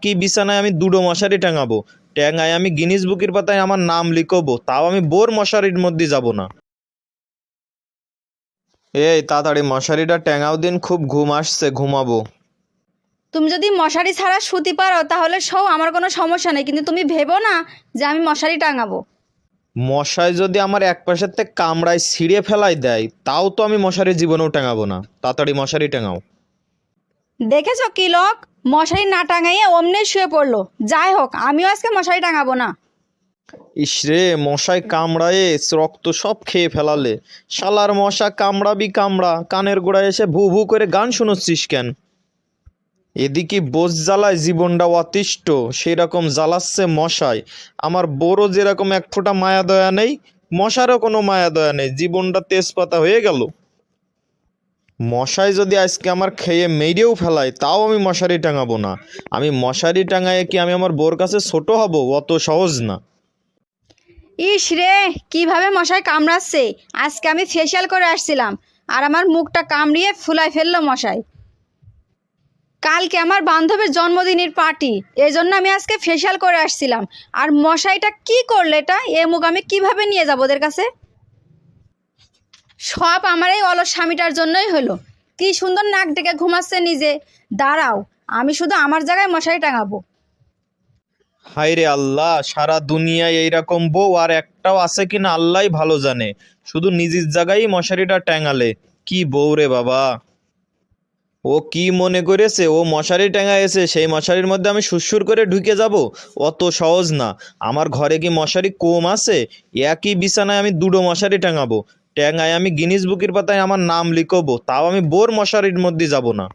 কি বিছানায় আমি দুটো মশারি টাঙাবো, ট্যাঙায় আমি গিনিস বুকের পাতায় আমার নাম লিখবো, তাও আমি বোর মশারির মধ্যে যাব না। এই তাড়াতাড়ি মশারিটা ট্যাঙাও দিন, খুব ঘুম আসছে, ঘুমাবো। তুমি যদি মশারি ছাড়া শুতে পারো তাহলে শোও, আমার কোনো সমস্যা নেই, কিন্তু তুমি ভেবো না যে আমি মশারি টাঙাবো। মশাই যদি আমার এক পাশের থেকে কামড়ায় ছিঁড়ে ফেলাই দেয়, তাও তো আমি মশারি জীবনেও টাঙাবো না। তাড়াতাড়ি মশারি টাঙাও। দেখেছো কি লোক, মশারি না টাঙাইয়ে অমনি শুয়ে পড়লো। যাই হোক, আমিও আজকে মশারি টাঙাবো না। ইসরে, মশাই কামড়ায়ে রক্ত সব খেয়ে ফেলালে। শালার মশা, কামড়াবি কামড়া, কানের গোড়ায় এসে ভু ভু করে গান শুনোচ্ছিস কেন? এদিকে বোঝ জ্বালায় জীবনটা অতিষ্ঠ, সেই রকম জ্বালাচ্ছে মশাই। আমার বড় যেরকম এক ফোঁটা মায়া দয়া নেই, মশারও কোনো মায়া দয়া নেই, জীবনটা তেজপাতা হয়ে গেল। মশাই যদি আজকে আমার খেয়ে মেরেও ফেলায়, তাও আমি মশারি টাঙাবো না। আমি মশারি টাঙায় কি আমি আমার বোর কাছে ছোট হব? অত সহজ না। ইস রে, কিভাবে মশাই কামড়াচ্ছে! আজকে আমি ফেসিয়াল করে আসছিলাম, আর আমার মুখটা কামড়িয়ে ফুলাই ফেললো মশাই। কালকে আমার বান্ধবীর জন্মদিনের পার্টি, এই জন্য আমি আজকে ফেসিয়াল করে আসছিলাম। আর মশাইটা কি করলে এটা, এ মুখ আমি কিভাবে নিয়ে যাবো ওদের কাছে? সব আমার এই অলস স্বামীটার জন্যই হলো। কি সুন্দর নাক ডেকে ঘুমাচ্ছে নিজে। দাঁড়াও, আমি শুধু আমার জায়গায় মশারি টাঙাবো। হায় রে আল্লাহ, সারা দুনিয়ায় এইরকম বউ আর একটাও আছে কিনা আল্লাহই ভালো জানে। শুধু নিজের জায়গায় মশারিটা ট্যাঙালে। কি বউ রে বাবা! ও কি মনে করেছে ও মশারি টাঙাইছে, সেই মশারির মধ্যে আমি সুরসুর করে ঢুকে যাব? অত সহজ না। আমার ঘরে কি মশারি কম আছে? একই বিছানায় আমি দুটো মশারি টাঙাবো, ট্যাঙায় আমি গিনিস বুকের পাতায় আমার নাম লিখবো, তাও আমি বোর মশারির মধ্যে যাব না।